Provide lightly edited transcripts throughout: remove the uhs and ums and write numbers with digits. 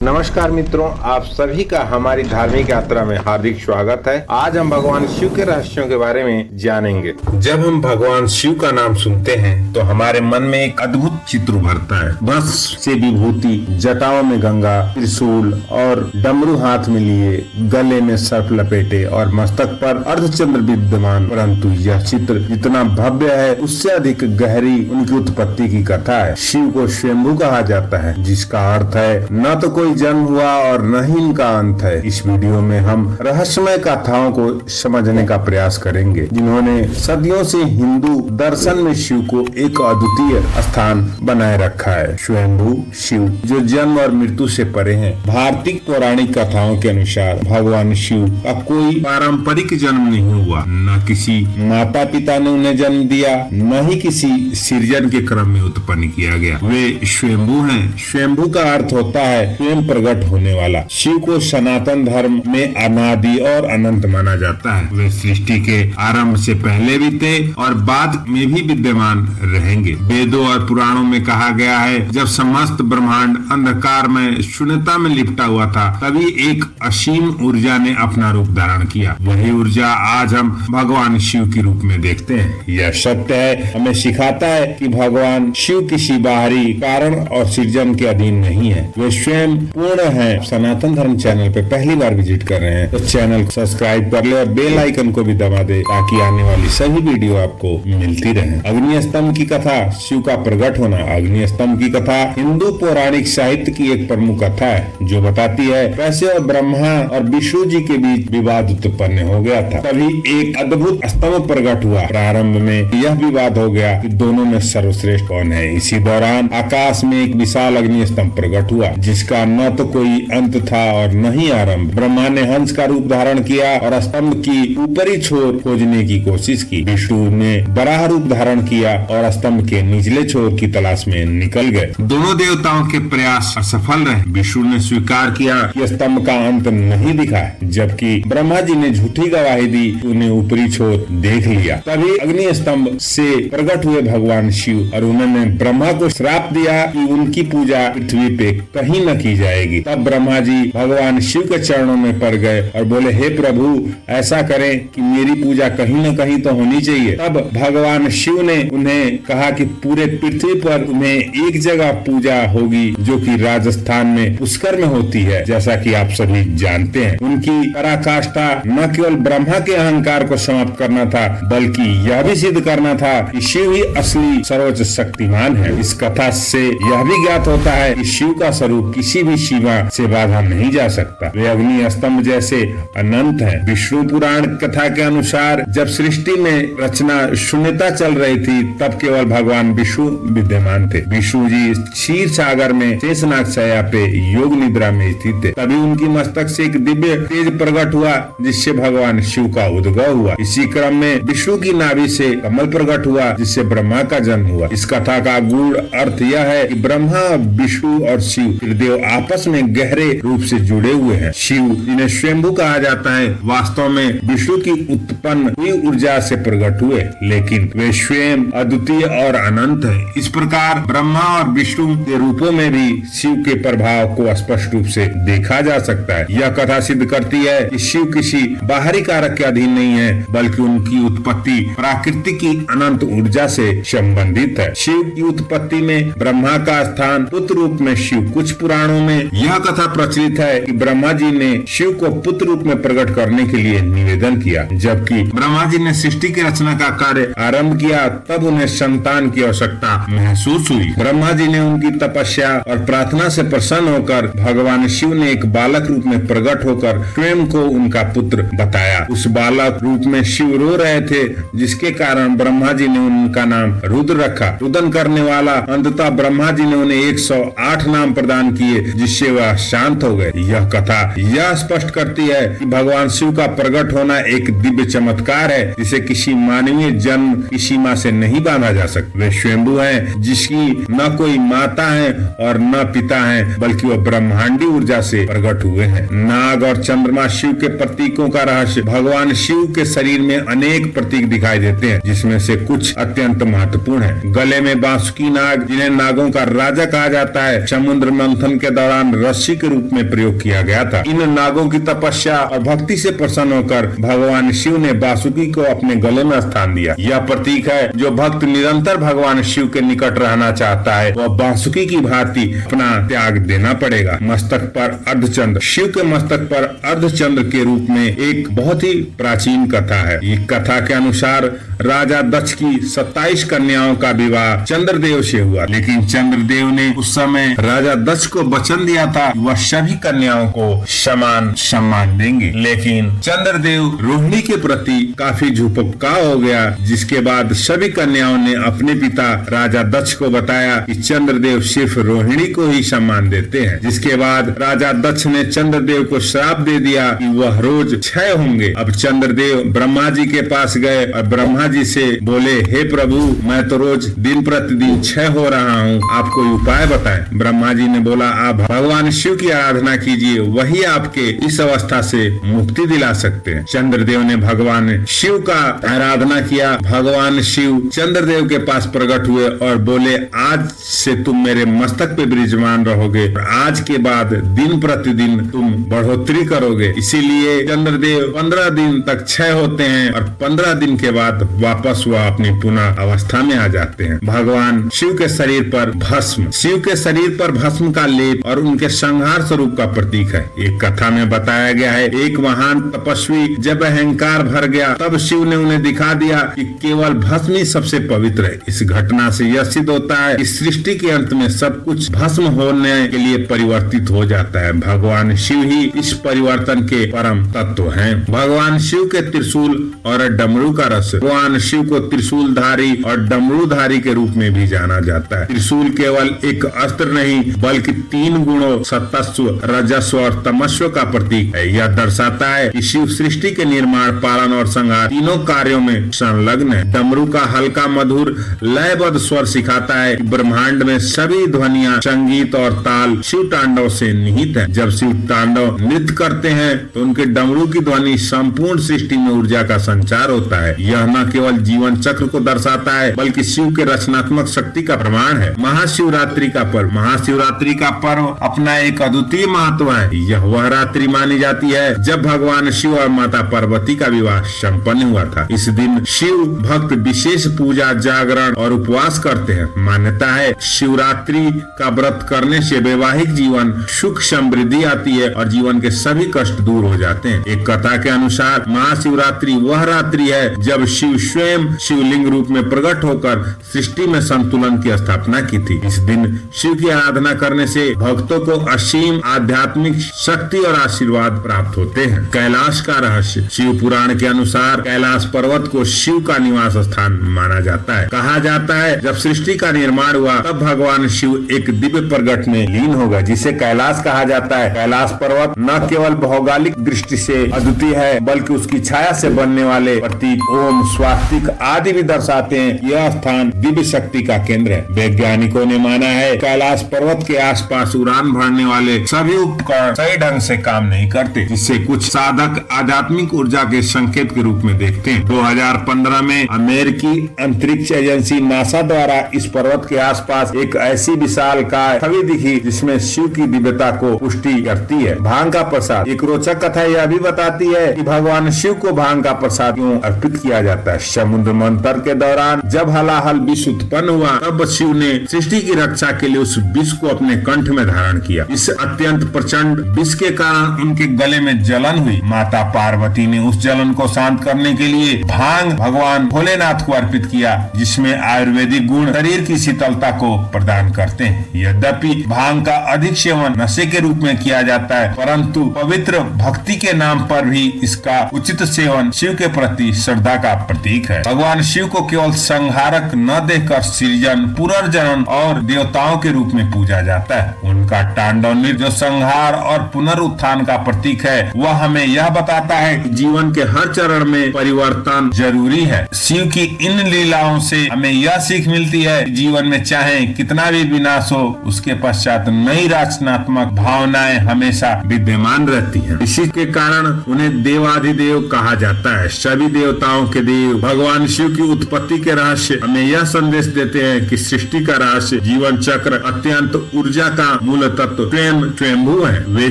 नमस्कार मित्रों, आप सभी का हमारी धार्मिक यात्रा में हार्दिक स्वागत है। आज हम भगवान शिव के रहस्यों के बारे में जानेंगे। जब हम भगवान शिव का नाम सुनते हैं तो हमारे मन में एक अद्भुत चित्र उभरता है। भस्म से विभूति, जटाओं में गंगा, त्रिशूल और डमरू हाथ में लिए, गले में सर्प लपेटे और मस्तक पर अर्धचंद्र विद्यमान। परंतु यह चित्र जितना भव्य है उससे अधिक गहरी उनकी उत्पत्ति की कथा है। शिव को स्वयंभू कहा जाता है, जिसका अर्थ है न तो कोई जन्म हुआ और न ही इनका अंत है। इस वीडियो में हम रहस्यमय कथाओं को समझने का प्रयास करेंगे, जिन्होंने सदियों से हिंदू दर्शन में शिव को एक अद्वितीय स्थान बनाए रखा है। स्वयंभू शिव जो जन्म और मृत्यु से परे हैं। भारतीय पौराणिक कथाओं के अनुसार भगवान शिव का कोई पारंपरिक जन्म नहीं हुआ, न किसी माता पिता ने उन्हें जन्म दिया, न ही किसी सृजन के क्रम में उत्पन्न किया गया। वे स्वयंभू हैं। स्वयंभू का अर्थ होता है स्वयं प्रकट होने वाला। शिव को सनातन धर्म में अनादि और अनंत माना जाता है। वे सृष्टि के आरंभ से पहले भी थे और बाद में भी विद्यमान रहेंगे। वेदों और पुराणों में कहा गया है, जब समस्त ब्रह्मांड अंधकार में शून्यता में लिपटा हुआ था, तभी एक असीम ऊर्जा ने अपना रूप धारण किया। वही ऊर्जा आज हम भगवान शिव के रूप में देखते हैं। यह सत्य है, हमें सिखाता है कि भगवान शिव किसी बाहरी कारण और सृजन के अधीन नहीं है। वे स्वयं पूर्ण है। सनातन धर्म चैनल पे पहली बार विजिट कर रहे हैं तो चैनल को सब्सक्राइब कर ले और बेल आइकन को भी दबा दे, ताकि आने वाली सभी वीडियो आपको मिलती रहे। अग्नि स्तंभ की कथा, शिव का प्रकट होना। अग्नि स्तंभ की कथा हिंदू पौराणिक साहित्य की एक प्रमुख कथा है, जो बताती है कैसे और ब्रह्मा और विष्णु जी के बीच विवाद उत्पन्न हो गया था। तभी एक अद्भुत स्तंभ प्रकट हुआ। प्रारंभ में यह विवाद हो गया कि दोनों में सर्वश्रेष्ठ कौन है। इसी दौरान आकाश में एक विशाल अग्नि स्तंभ प्रकट हुआ, जिसका न तो कोई अंत था और न ही आरंभ। ब्रह्मा ने हंस का रूप धारण किया और स्तंभ की ऊपरी छोर खोजने की कोशिश की। विष्णु ने बराह रूप धारण किया और स्तंभ के निचले छोर की तलाश में निकल गए। दोनों देवताओं के प्रयास असफल रहे। विष्णु ने स्वीकार किया कि स्तंभ का अंत नहीं दिखा, जबकि ब्रह्मा जी ने झूठी गवाही दी, उन्हें ऊपरी छोर देख लिया। तभी अग्नि स्तंभ से प्रकट हुए भगवान शिव और उन्होंने ब्रह्मा को श्राप दिया कि उनकी पूजा पृथ्वी पे कहीं न की जाएगी। तब ब्रह्मा जी भगवान शिव के चरणों में पड़ गए और बोले, हे प्रभु, ऐसा करें कि मेरी पूजा कहीं न कहीं तो होनी चाहिए। तब भगवान शिव ने उन्हें कहा कि पूरे पृथ्वी पर तुम्हें एक जगह पूजा होगी, जो कि राजस्थान में पुष्कर में होती है, जैसा कि आप सभी जानते हैं। उनकी पराकाष्ठा न केवल ब्रह्मा के अहंकार को समाप्त करना था, बल्कि यह भी सिद्ध करना था कि शिव ही असली सर्वोच्च शक्तिमान है। इस कथा से यह भी ज्ञात होता है कि शिव का स्वरूप किसी भी सीमा से बाधा नहीं जा सकता। वे अग्नि स्तंभ जैसे अनंत हैं। विष्णु पुराण कथा के अनुसार जब सृष्टि में रचना शून्यता चल रही थी, तब केवल भगवान विष्णु विद्यमान थे। विष्णु जी क्षीर सागर में शेषनाग शैया पे योग निद्रा में स्थित थे। तभी उनकी मस्तक से एक दिव्य तेज प्रकट हुआ, जिससे भगवान शिव का उद्भव हुआ। इसी क्रम में विष्णु की नाभि से कमल प्रकट हुआ, जिससे ब्रह्मा का जन्म हुआ। इस कथा का गूढ़ अर्थ यह है कि ब्रह्मा, विष्णु और शिव त्रिदेव आपस में गहरे रूप से जुड़े हुए हैं। शिव, जिन्हें स्वयंभू कहा जाता है, वास्तव में विष्णु की उत्पन्न हुई ऊर्जा से प्रकट हुए, लेकिन वे स्वयं अद्वितीय और अनंत हैं। इस प्रकार ब्रह्मा और विष्णु के रूपों में भी शिव के प्रभाव को स्पष्ट रूप से देखा जा सकता है। यह कथा सिद्ध करती है कि शिव किसी बाहरी कारक के अधीन नहीं है, बल्कि उनकी उत्पत्ति प्रकृति की अनंत ऊर्जा से संबंधित है। शिव की उत्पत्ति में ब्रह्मा का स्थान पुत्र रूप में शिव। कुछ पुराणों में यह कथा प्रचलित है कि ब्रह्मा जी ने शिव को पुत्र रूप में प्रकट करने के लिए निवेदन किया। जबकि ब्रह्मा जी ने सृष्टि की रचना का कार्य आरंभ किया, तब उन्हें संतान की आवश्यकता महसूस हुई। ब्रह्मा जी ने उनकी तपस्या और प्रार्थना से प्रसन्न होकर भगवान शिव ने एक बालक रूप में प्रकट होकर स्वयं को उनका पुत्र बताया। उस बालक रूप में शिव रो रहे थे, जिसके कारण ब्रह्मा जी ने उनका नाम रुद्र रखा। रुदन करने वाला। अंततः ब्रह्मा जी ने उन्हें 108 नाम प्रदान किए, जिससे वह शांत हो गए। यह कथा यह स्पष्ट करती है कि भगवान शिव का प्रकट होना एक दिव्य चमत्कार है, जिसे किसी मानवीय जन्म की सीमा से नहीं बांधा जा सकता। वे स्वयंभू हैं, जिसकी न कोई माता है और न पिता है, बल्कि वह ब्रह्मांडी ऊर्जा से प्रकट हुए हैं। नाग और चंद्रमा शिव के प्रतीकों का रहस्य। भगवान शिव के शरीर में अनेक प्रतीक दिखाई देते हैं, जिसमें से कुछ अत्यंत महत्वपूर्ण है। गले में बांसुकी नाग, जिन्हें नागों का राजा कहा जाता है, समुद्र मंथन के दौरान दौरान रस्सी के रूप में प्रयोग किया गया था। इन नागों की तपस्या और भक्ति से प्रसन्न होकर भगवान शिव ने वासुकी को अपने गले में स्थान दिया। यह प्रतीक है जो भक्त निरंतर भगवान शिव के निकट रहना चाहता है वह वासुकी की भांति अपना त्याग देना पड़ेगा। मस्तक पर अर्धचंद्र। शिव के मस्तक पर अर्धचंद्र के रूप में एक बहुत ही प्राचीन कथा है। ये कथा के अनुसार राजा दक्ष की 27 कन्याओं का विवाह चंद्रदेव से हुआ, लेकिन चंद्रदेव ने उस समय राजा दक्ष को वचन दिया था वह सभी कन्याओं को समान सम्मान देंगे, लेकिन चंद्रदेव रोहिणी के प्रति काफी झुकपका हो गया, जिसके बाद सभी कन्याओं ने अपने पिता राजा दक्ष को बताया कि चंद्रदेव सिर्फ रोहिणी को ही सम्मान देते हैं। जिसके बाद राजा दक्ष ने चंद्रदेव को श्राप दे दिया कि वह रोज क्षय होंगे। अब चंद्रदेव ब्रह्मा जी के पास गए और ब्रह्मा जी से बोले, हे प्रभु, मैं तो रोज दिन प्रतिदिन क्षय हो रहा हूँ, आप कोई उपाय बताएं। ब्रह्मा जी ने बोला, आप भगवान शिव की आराधना कीजिए, वही आपके इस अवस्था से मुक्ति दिला सकते हैं। चंद्रदेव ने भगवान शिव का आराधना किया। भगवान शिव चंद्रदेव के पास प्रकट हुए और बोले, आज से तुम मेरे मस्तक पे विराजमान रहोगे, आज के बाद दिन प्रतिदिन तुम बढ़ोतरी करोगे। इसीलिए चंद्रदेव 15 दिन तक क्षय होते हैं और 15 दिन के बाद वापस वह अपनी पुनः अवस्था में आ जाते हैं। भगवान शिव के शरीर पर भस्म। शिव के शरीर पर भस्म का लेप और उनके संहार स्वरूप का प्रतीक है। एक कथा में बताया गया है, एक महान तपस्वी जब अहंकार भर गया तब शिव ने उन्हें दिखा दिया कि केवल भस्म ही सबसे पवित्र है। इस घटना से यह सिद्ध होता है कि सृष्टि के अंत में सब कुछ भस्म होने के लिए परिवर्तित हो जाता है। भगवान शिव ही इस परिवर्तन के परम तत्व हैं। भगवान शिव के त्रिशूल और डमरू का रस। भगवान शिव को त्रिशूलधारी और डमरूधारी के रूप में भी जाना जाता है। त्रिशूल केवल एक अस्त्र नहीं बल्कि 3 गुणों सत्स्व, रजस्व और तमस्व का प्रतीक है। यह दर्शाता है कि शिव सृष्टि के निर्माण, पालन और संहार तीनों कार्यों में संलग्न है। डमरू का हल्का मधुर लयबद्ध स्वर सिखाता है कि ब्रह्मांड में सभी ध्वनियां, संगीत और ताल शिव तांडव से निहित है। जब शिव तांडव नृत्य करते हैं तो उनके डमरू की ध्वनि संपूर्ण सृष्टि में ऊर्जा का संचार होता है। यह न केवल जीवन चक्र को दर्शाता है बल्कि शिव के रचनात्मक शक्ति का प्रमाण है। महाशिवरात्रि का पर्व। महाशिवरात्रि का पर्व अपना एक अद्वितीय महत्व है। यह वह रात्रि मानी जाती है जब भगवान शिव और माता पार्वती का विवाह संपन्न हुआ था। इस दिन शिव भक्त विशेष पूजा, जागरण और उपवास करते हैं। मान्यता है शिवरात्रि का व्रत करने से वैवाहिक जीवन सुख समृद्धि आती है और जीवन के सभी कष्ट दूर हो जाते हैं। एक कथा के अनुसार महाशिवरात्रि वह रात्रि है जब शिव स्वयं शिवलिंग रूप में प्रकट होकर सृष्टि में संतुलन की स्थापना की थी। इस दिन शिव की आराधना करने से भक्तों को असीम आध्यात्मिक शक्ति और आशीर्वाद प्राप्त होते हैं। कैलाश का रहस्य। शिव पुराण के अनुसार कैलाश पर्वत को शिव का निवास स्थान माना जाता है। कहा जाता है जब सृष्टि का निर्माण हुआ तब भगवान शिव एक दिव्य प्रगट में लीन हो गए, जिसे कैलाश कहा जाता है। कैलाश पर्वत न केवल भौगोलिक दृष्टि से अद्वितीय है बल्कि उसकी छाया से बनने वाले प्रतीक, ओम, स्वास्तिक आदि भी दर्शाते हैं। यह स्थान दिव्य शक्ति का केंद्र है। वैज्ञानिकों ने माना है कैलाश पर्वत के आसपास उड़ान भरने वाले सभी उपकरण सही ढंग से काम नहीं करते, जिससे कुछ साधक आध्यात्मिक ऊर्जा के संकेत के रूप में देखते हैं। 2015 में अमेरिकी अंतरिक्ष एजेंसी नासा द्वारा इस पर्वत के आसपास एक ऐसी विशालकाय छवि दिखी जिसमें शिव की दिव्यता को पुष्टि करती है। भांग का प्रसाद। एक रोचक कथा यह भी बताती है कि भगवान शिव को भांग का प्रसाद क्यों अर्पित किया जाता है। समुद्र मंथन के दौरान जब हलाहल विष उत्पन्न हुआ तब शिव ने सृष्टि की रक्षा के लिए उस विष को अपने कंठ में धारण किया। इस अत्यंत प्रचंड विष के कारण उनके गले में जलन हुई। माता पार्वती ने उस जलन को शांत करने के लिए भांग भगवान भोलेनाथ को अर्पित किया, जिसमें आयुर्वेदिक गुण शरीर की शीतलता को प्रदान करते हैं। यद्यपि भांग का अधिक सेवन नशे के रूप में किया जाता है, परंतु पवित्र भक्ति के नाम पर भी इसका उचित सेवन शिव के प्रति श्रद्धा का प्रतीक है। भगवान शिव को केवल संहारक न देखकर सृजन, पुनर्जनन और देवताओं के रूप में पूजा जाता है। उनका तांडव नृत्य जो संहार और पुनरुत्थान का प्रतीक है, वह हमें यह बताता है कि जीवन के हर चरण में परिवर्तन जरूरी है। शिव की इन लीलाओं से हमें यह सीख मिलती है कि जीवन में चाहे कितना भी विनाश हो, उसके पश्चात नई रचनात्मक भावनाएं हमेशा विद्यमान रहती हैं। इसी के कारण उन्हें देवाधिदेव कहा जाता है। सभी देवताओं के देव भगवान शिव की उत्पत्ति के रहस्य हमें यह संदेश देते हैं कि सृष्टि का रहस्य, जीवन चक्र, अत्यंत ऊर्जा का मूल मूल तत्व स्वयं स्वयंभू हैं। वे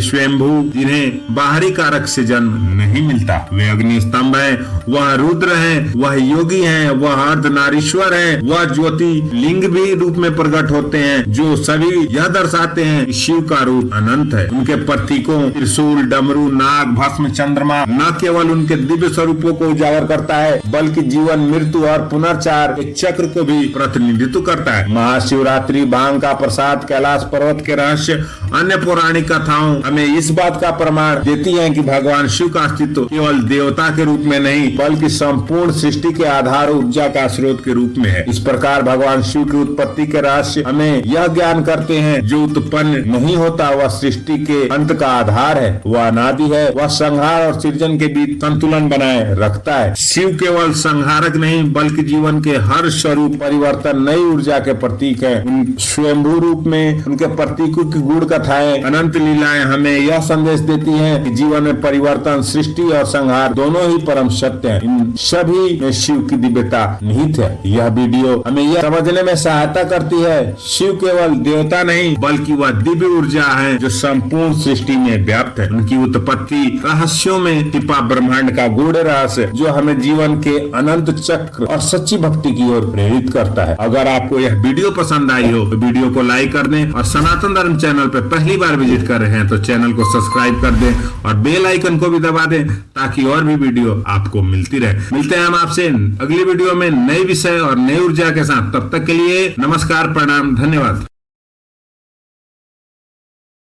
स्वयंभू जिन्हें बाहरी कारक से जन्म नहीं मिलता। वे अग्नि स्तंभ है, वह रुद्र है, वह योगी है, वह अर्धनारीश्वर है, वह ज्योति लिंग भी रूप में प्रकट होते हैं, जो सभी यह दर्शाते हैं कि शिव का रूप अनंत है। उनके प्रतीकों त्रिशूल, डमरू, नाग, भस्म, चंद्रमा न केवल उनके दिव्य स्वरूपों को उजागर करता है, बल्कि जीवन, मृत्यु और पुनर्चार के चक्र को भी प्रतिनिधित्व करता है। महाशिवरात्रि, भांग का प्रसाद, कैलाश पर्वत के रहस्य, अन्य पौराणिक कथाओं हमें इस बात का प्रमाण देती हैं कि भगवान शिव का अस्तित्व केवल देवता के रूप में नहीं, बल्कि संपूर्ण सृष्टि के आधार, ऊर्जा का स्रोत के रूप में है। इस प्रकार भगवान शिव की उत्पत्ति के रहस्य हमें यह ज्ञान करते हैं, जो उत्पन्न नहीं होता वह सृष्टि के अंत का आधार है, वह अनादि है, वह संहार और सृजन के बीच संतुलन बनाए रखता है। शिव केवल संहारक नहीं, बल्कि जीवन के हर स्वरूप, परिवर्तन, नई ऊर्जा के प्रतीक है। स्वयंभू रूप में उनके प्रतीकों की गूढ़ कथाएं, अनंत लीलाएं हमें यह संदेश देती हैं कि जीवन में परिवर्तन, सृष्टि और संहार दोनों ही परम सत्य हैं। इन सभी में शिव की दिव्यता निहित है। यह वीडियो हमें यह समझने में सहायता करती है, शिव केवल देवता नहीं, बल्कि वह दिव्य ऊर्जा है जो संपूर्ण सृष्टि में व्याप्त है। उनकी उत्पत्ति रहस्यों में छिपा ब्रह्मांड का गूढ़ रहस्य, जो हमें जीवन के अनंत चक्र और सच्ची भक्ति की ओर प्रेरित करता है। अगर आपको यह वीडियो पसंद आई हो तो वीडियो को लाइक कर दें, और सनातन धर्म चैनल पर पहली बार विजिट कर रहे हैं तो चैनल को सब्सक्राइब कर दें और बेल आइकन को भी दबा दें, ताकि और भी वीडियो आपको मिलती रहे। मिलते हैं हम आपसे अगली वीडियो में नए विषय और नई ऊर्जा के साथ। तब तक के लिए नमस्कार, प्रणाम, धन्यवाद।